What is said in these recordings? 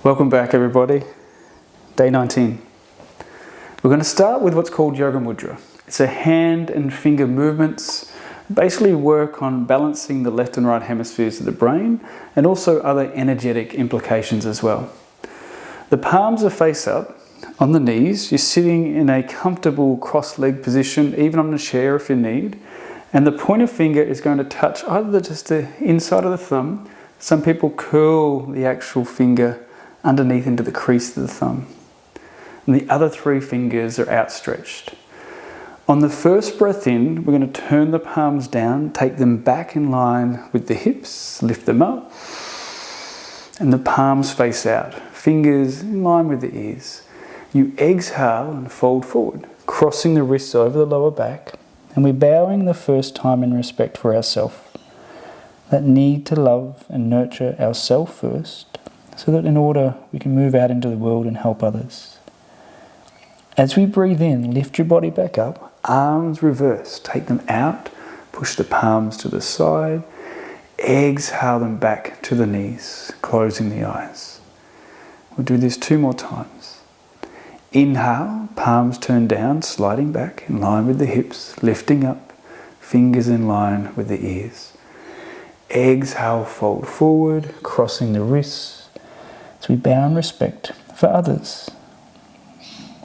Welcome back everybody. Day 19. We're going to start with what's called Yoga Mudra. It's a hand and finger movements, basically work on balancing the left and right hemispheres of the brain and also other energetic implications as well. The palms are face up on the knees. You're sitting in a comfortable cross-legged position, even on a chair if you need. And the pointer finger is going to touch either just the inside of the thumb. Some people curl the actual finger underneath into the crease of the thumb. And the other three fingers are outstretched. On the first breath in, we're going to turn the palms down, take them back in line with the hips, lift them up, and the palms face out, fingers in line with the ears. You exhale and fold forward, crossing the wrists over the lower back, and we're bowing the first time in respect for ourselves. That need to love and nurture ourselves first, so that in order we can move out into the world and help others. As we breathe in, lift your body back up, arms reverse, take them out, push the palms to the side, exhale them back to the knees, closing the eyes. We'll do this 2 more times. Inhale, palms turn down, sliding back in line with the hips, lifting up, fingers in line with the ears. Exhale, fold forward, crossing the wrists. So we bow in respect for others.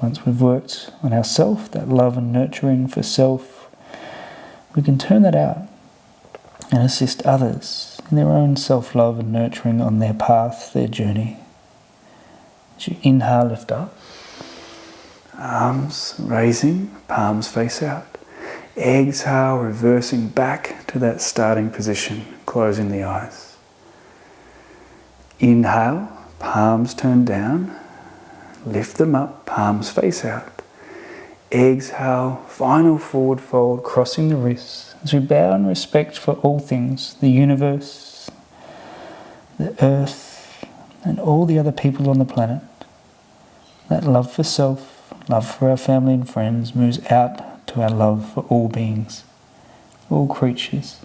Once we've worked on ourselves, that love and nurturing for self, we can turn that out and assist others in their own self-love and nurturing on their path, their journey. As you inhale, lift up. Arms raising, palms face out. Exhale, reversing back to that starting position, closing the eyes. Inhale, palms turn down, lift them up, palms face out. Exhale, final forward fold, crossing the wrists as we bow in respect for all things, the universe, the earth, and all the other people on the planet. That love for self, love for our family and friends moves out to our love for all beings, all creatures.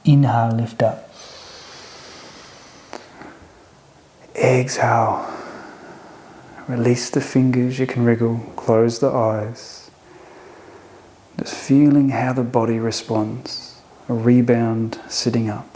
Inhale, lift up. Exhale, release the fingers, you can wriggle, close the eyes. Just feeling how the body responds, a rebound sitting up.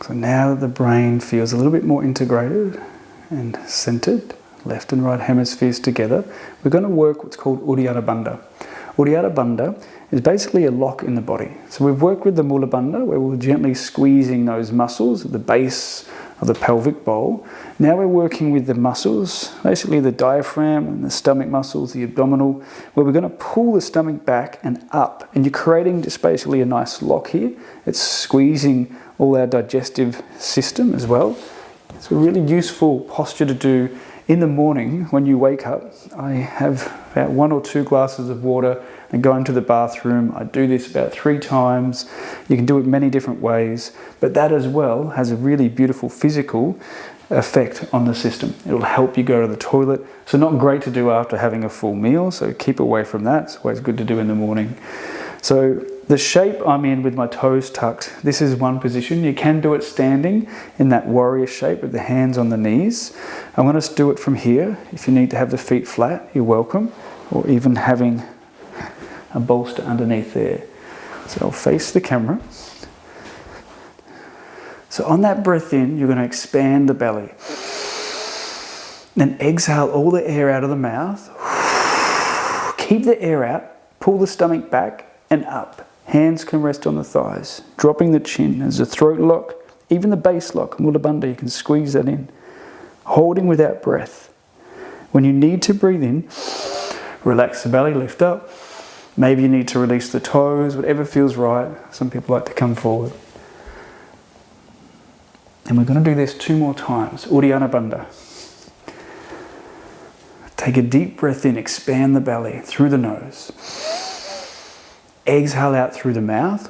So now that the brain feels a little bit more integrated and centered, left and right hemispheres together, we're going to work what's called Uddiyana Bandha. Uddiyana Bandha is basically a lock in the body. So we've worked with the Mula Bandha, where we're gently squeezing those muscles at the base of the pelvic bowl. Now we're working with the muscles, basically the diaphragm and the stomach muscles, the abdominal, where we're going to pull the stomach back and up. And you're creating just basically a nice lock here. It's squeezing all our digestive system as well. It's a really useful posture to do in the morning when you wake up. I have about 1 or 2 glasses of water and go into the bathroom. I do this about 3 times. You can do it many different ways, but that as well has a really beautiful physical effect on the system. It'll help you go to the toilet. So not great to do after having a full meal, so keep away from that. It's always good to do in the morning. So the shape I'm in with my toes tucked, this is one position. You can do it standing in that warrior shape with the hands on the knees. I'm going to do it from here. If you need to have the feet flat, you're welcome, or even having a bolster underneath there. So I'll face the camera. So on that breath in, you're going to expand the belly. Then exhale all the air out of the mouth. Keep the air out, pull the stomach back and up. Hands can rest on the thighs, dropping the chin as a throat lock, even the base lock, Mula Bandha, you can squeeze that in. Holding without breath. When you need to breathe in, relax the belly, lift up. Maybe you need to release the toes, whatever feels right. Some people like to come forward. And we're going to do this 2 more times, Uddiyana Bandha. Take a deep breath in, expand the belly through the nose. Exhale out through the mouth.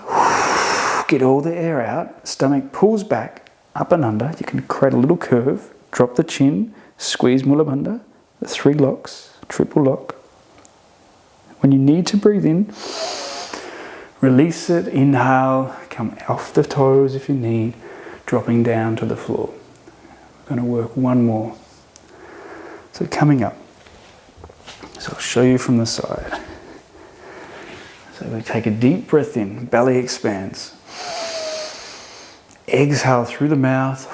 get all the air out, stomach pulls back, up and under. You can create a little curve, drop the chin, squeeze Mula Bandha, the 3 locks, triple lock. When you need to breathe in, release it, inhale, come off the toes if you need, dropping down to the floor. We're going to work one more. So coming up. So I'll show you from the side. So we take a deep breath in, belly expands. Exhale through the mouth.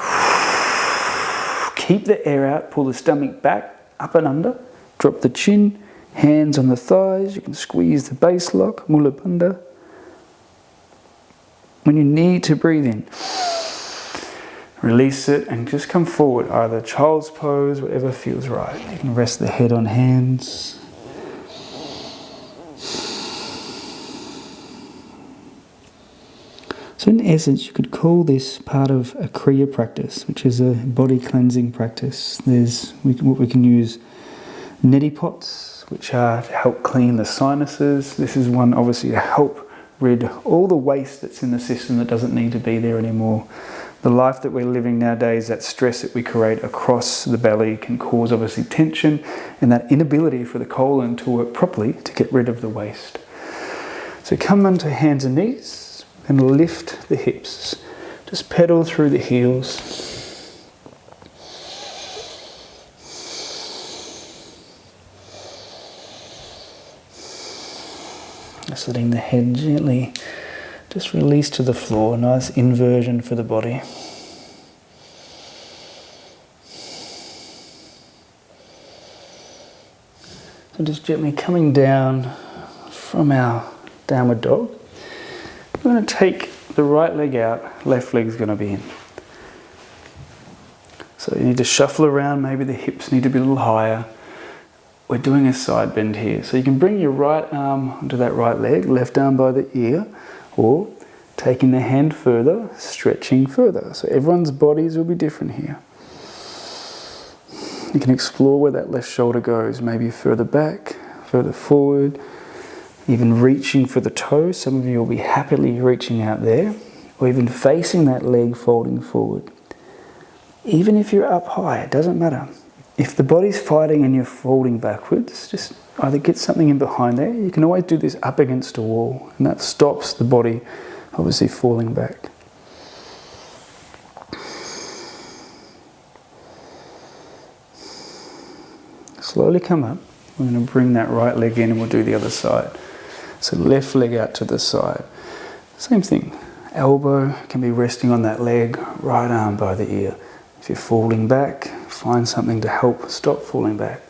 Keep the air out, pull the stomach back, up and under. Drop the chin, hands on the thighs. You can squeeze the base lock, Mula Bandha. When you need to breathe in, release it and just come forward, either child's pose, whatever feels right. You can rest the head on hands. So in essence, you could call this part of a Kriya practice, which is a body cleansing practice. There's what we can use neti pots, which are to help clean the sinuses. This is one obviously to help rid all the waste that's in the system that doesn't need to be there anymore. The life that we're living nowadays, that stress that we create across the belly can cause obviously tension and that inability for the colon to work properly to get rid of the waste. So come onto hands and knees and lift the hips. Just pedal through the heels. Just letting the head gently just release to the floor, nice inversion for the body. So just gently coming down from our downward dog. We're going to take the right leg out, left leg's going to be in. So you need to shuffle around, maybe the hips need to be a little higher. We're doing a side bend here. So you can bring your right arm onto that right leg, left arm by the ear, or taking the hand further, stretching further. So everyone's bodies will be different here. You can explore where that left shoulder goes, maybe further back, further forward, even reaching for the toes. Some of you will be happily reaching out there, or even facing that leg folding forward. Even if you're up high, it doesn't matter. If the body's fighting and you're folding backwards, just either get something in behind there. You can always do this up against a wall, and that stops the body obviously falling back. Slowly come up. We're going to bring that right leg in and we'll do the other side. So left leg out to the side. Same thing. Elbow can be resting on that leg, right arm by the ear. If you're falling back, find something to help stop falling back.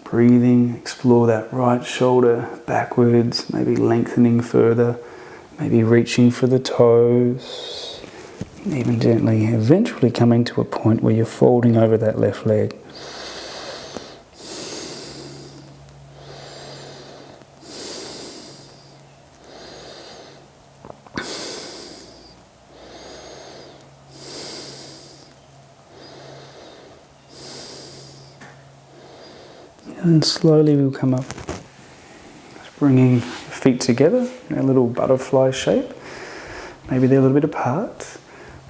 Breathing, explore that right shoulder backwards, maybe lengthening further, maybe reaching for the toes, even gently, eventually coming to a point where you're folding over that left leg. And slowly we'll come up, just bringing feet together in a little butterfly shape. Maybe they're a little bit apart.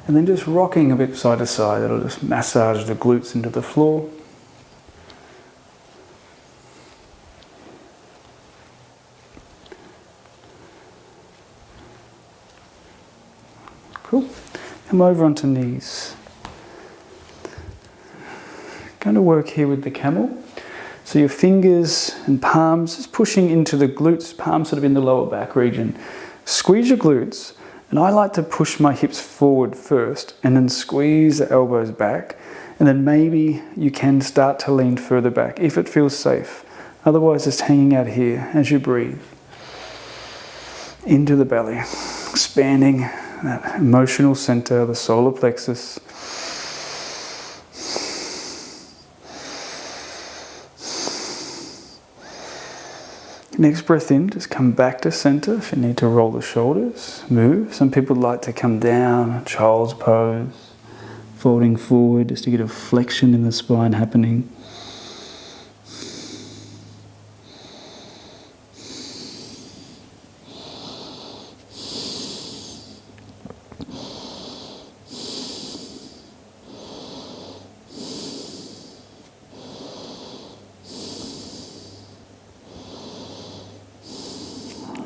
And then just rocking a bit side to side. That'll just massage the glutes into the floor. Cool. Come over onto knees. Going to work here with the camel. So your fingers and palms just pushing into the glutes, palms sort of in the lower back region. Squeeze your glutes, and I like to push my hips forward first and then squeeze the elbows back, and then maybe you can start to lean further back if it feels safe. Otherwise, just hanging out here as you breathe. Into the belly, expanding that emotional center, the solar plexus. Next breath in, just come back to center. If you need to roll the shoulders, move. Some people like to come down, child's pose, folding forward just to get a flexion in the spine happening.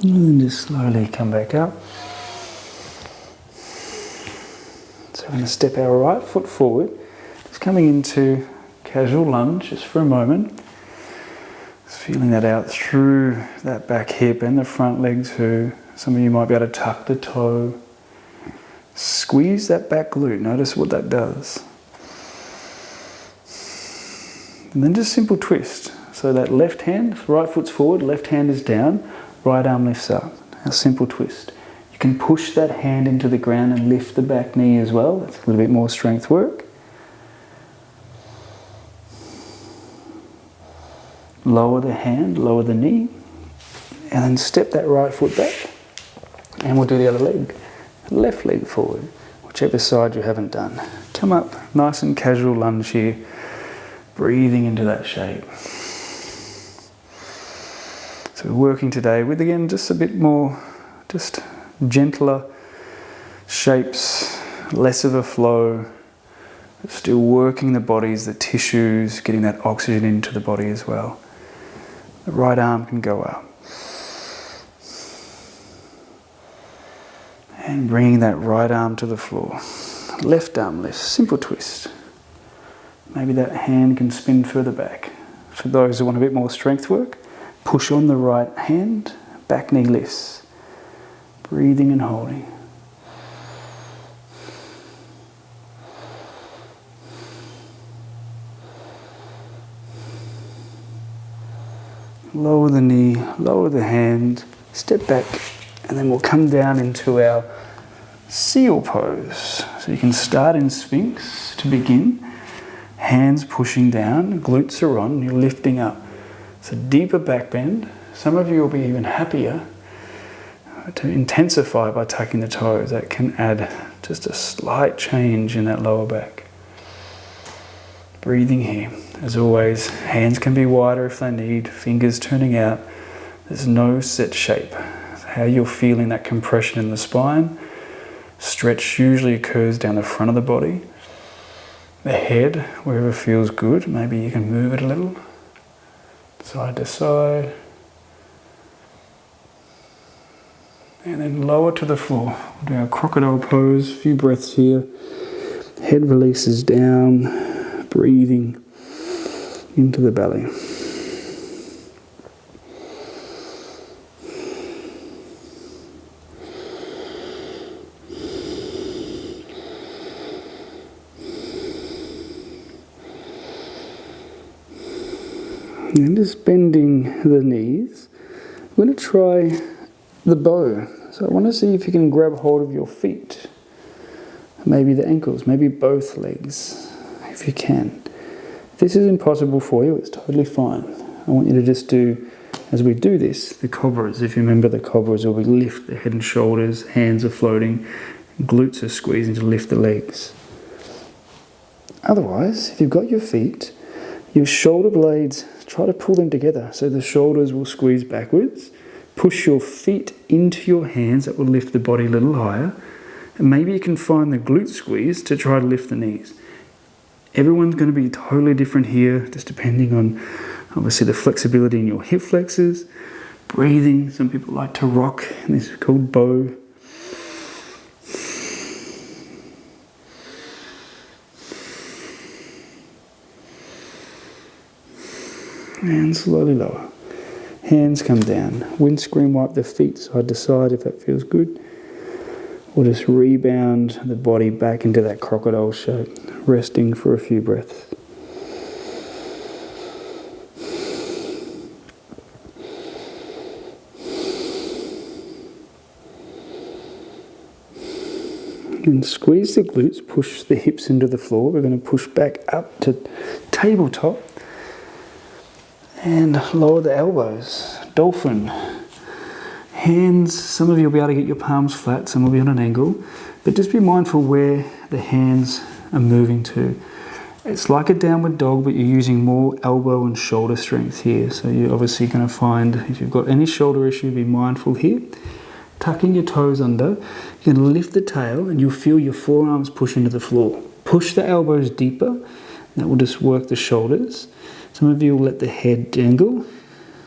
And then just slowly come back up. So we're going to step our right foot forward, just coming into casual lunge just for a moment. Just feeling that out through that back hip and the front leg too. Some of you might be able to tuck the toe. Squeeze that back glute. Notice what that does. And then just simple twist. So that left hand, right foot's forward, left hand is down, right arm lifts up. A simple twist. You can push that hand into the ground and lift the back knee as well. That's a little bit more strength work. Lower the hand, lower the knee, and then step that right foot back. And we'll do the other leg. Left leg forward, whichever side you haven't done. Come up, nice and casual lunge here. Breathing into that shape. So we're working today with, again, just a bit more, just gentler shapes, less of a flow, still working the bodies, the tissues, getting that oxygen into the body as well. The right arm can go up. And bringing that right arm to the floor. Left arm lifts, simple twist. Maybe that hand can spin further back. For those who want a bit more strength work, push on the right hand, back knee lifts. Breathing and holding. Lower the knee, lower the hand, step back, and then we'll come down into our seal pose. So you can start in Sphinx to begin. Hands pushing down, glutes are on, you're lifting up. It's a deeper back bend. Some of you will be even happier to intensify by tucking the toes. That can add just a slight change in that lower back. Breathing here. As always, hands can be wider if they need, fingers turning out. There's no set shape. How you're feeling that compression in the spine. Stretch usually occurs down the front of the body. The head, wherever feels good, maybe you can move it a little, side to side. And then lower to the floor. We'll do our crocodile pose, a few breaths here. Head releases down, breathing into the belly. And just bending the knees. We're going to try the bow. So I want to see if you can grab hold of your feet. Maybe the ankles, maybe both legs, if you can. If this is impossible for you, it's totally fine. I want you to just do, as we do this, the cobras. If you remember the cobras, where we lift the head and shoulders, hands are floating, glutes are squeezing to lift the legs. Otherwise, if you've got your feet, your shoulder blades, try to pull them together so the shoulders will squeeze backwards. Push your feet into your hands, that will lift the body a little higher. And maybe you can find the glute squeeze to try to lift the knees. Everyone's going to be totally different here, just depending on obviously the flexibility in your hip flexors. Breathing, some people like to rock, and this is called bow. And slowly lower. Hands come down. Windscreen wipe the feet side to side if that feels good. Or just rebound the body back into that crocodile shape. Resting for a few breaths. And squeeze the glutes, push the hips into the floor. We're going to push back up to tabletop. And lower the elbows, dolphin. Hands, some of you will be able to get your palms flat, some will be on an angle, but just be mindful where the hands are moving to. It's like a downward dog, but you're using more elbow and shoulder strength here. So you're obviously going to find, if you've got any shoulder issue, be mindful here. Tucking your toes under, you're going to lift the tail and you'll feel your forearms push into the floor. Push the elbows deeper, that will just work the shoulders. Some of you will let the head dangle.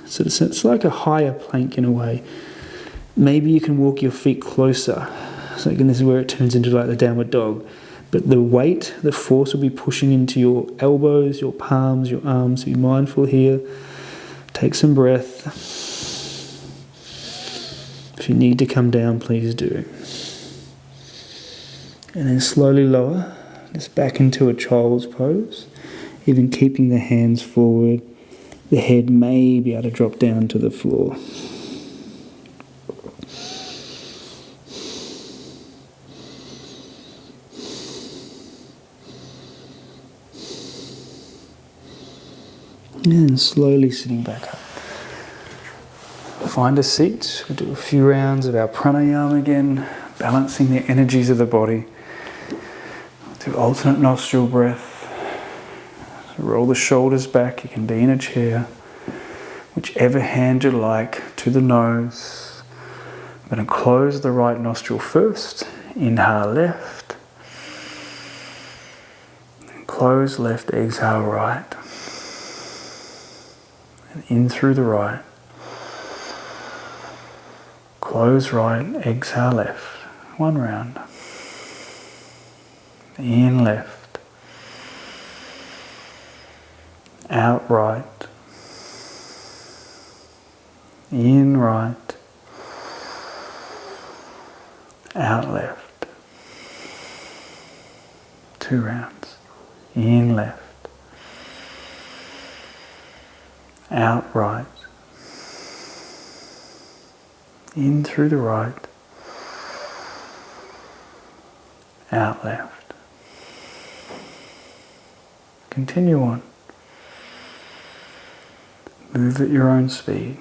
So it's like a higher plank in a way. Maybe you can walk your feet closer. So again, this is where it turns into like the downward dog. But the weight, the force will be pushing into your elbows, your palms, your arms. Be mindful here. Take some breath. If you need to come down, please do. And then slowly lower, just back into a child's pose. Even keeping the hands forward, the head may be able to drop down to the floor. And slowly sitting back up. Find a seat. We'll do a few rounds of our pranayama again, balancing the energies of the body. Do alternate nostril breath. So roll the shoulders back. You can be in a chair. Whichever hand you like, to the nose. I'm going to close the right nostril first. Inhale left. And close left, exhale right. And in through the right. Close right, exhale left. One round. In left. Out right. In right. Out left. 2 rounds. In left. Out right. In through the right. Out left. Continue on. Move at your own speed.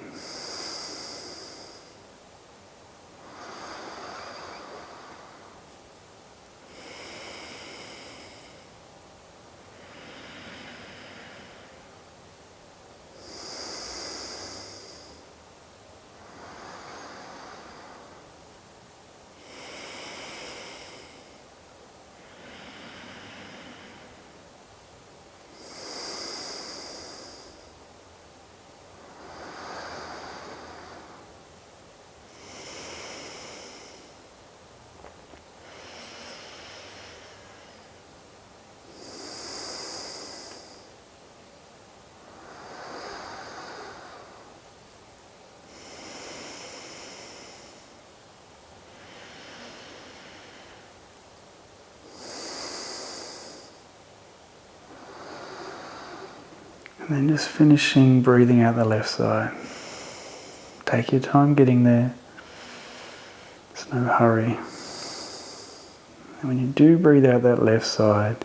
And then just finishing breathing out the left side. Take your time getting there. There's no hurry. And when you do breathe out that left side,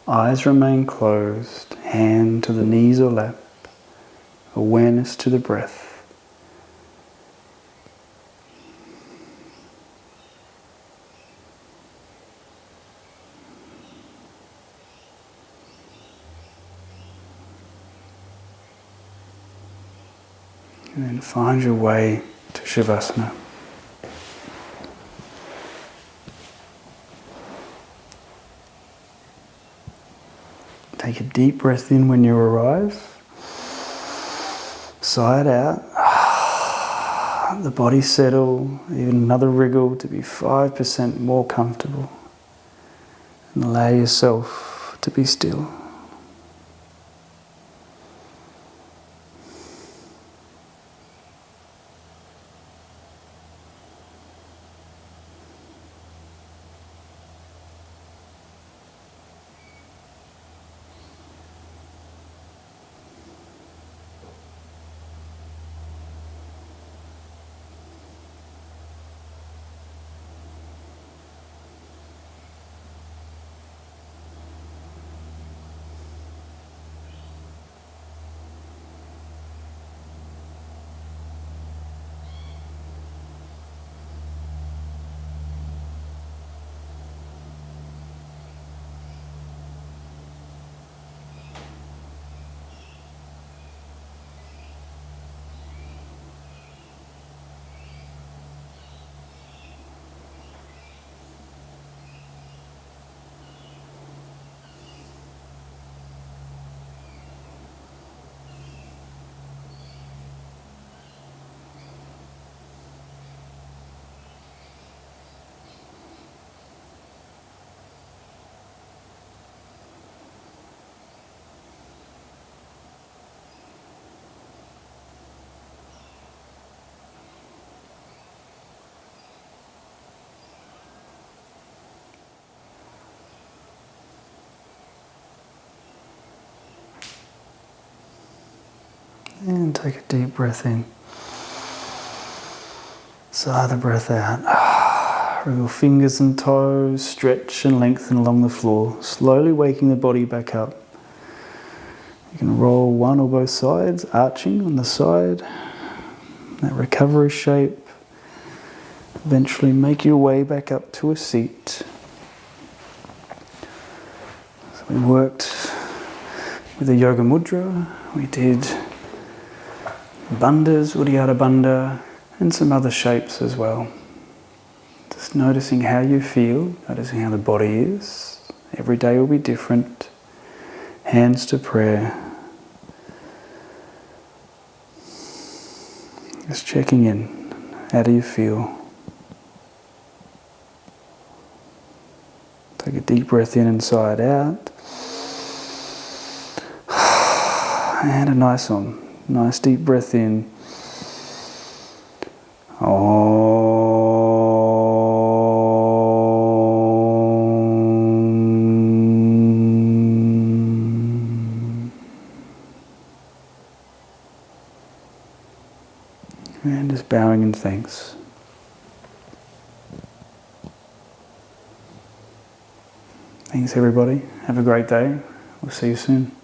eyes remain closed, hand to the knees or lap, awareness to the breath. And then find your way to Shavasana. Take a deep breath in when you arrive. Sigh it out. The body settle, even another wriggle to be 5% more comfortable. And allow yourself to be still. And take a deep breath in. Sigh the breath out. Wriggle fingers and toes, stretch and lengthen along the floor, slowly waking the body back up. You can roll one or both sides, arching on the side, that recovery shape. Eventually make your way back up to a seat. So we worked with the Yoga Mudra, we did Bandhas, Uddiyana Bandha, and some other shapes as well. Just noticing how you feel, noticing how the body is. Every day will be different. Hands to prayer. Just checking in. How do you feel? Take a deep breath in and sigh it out. And a nice one. Nice deep breath in. And just bowing in thanks. Thanks everybody. Have a great day. We'll see you soon.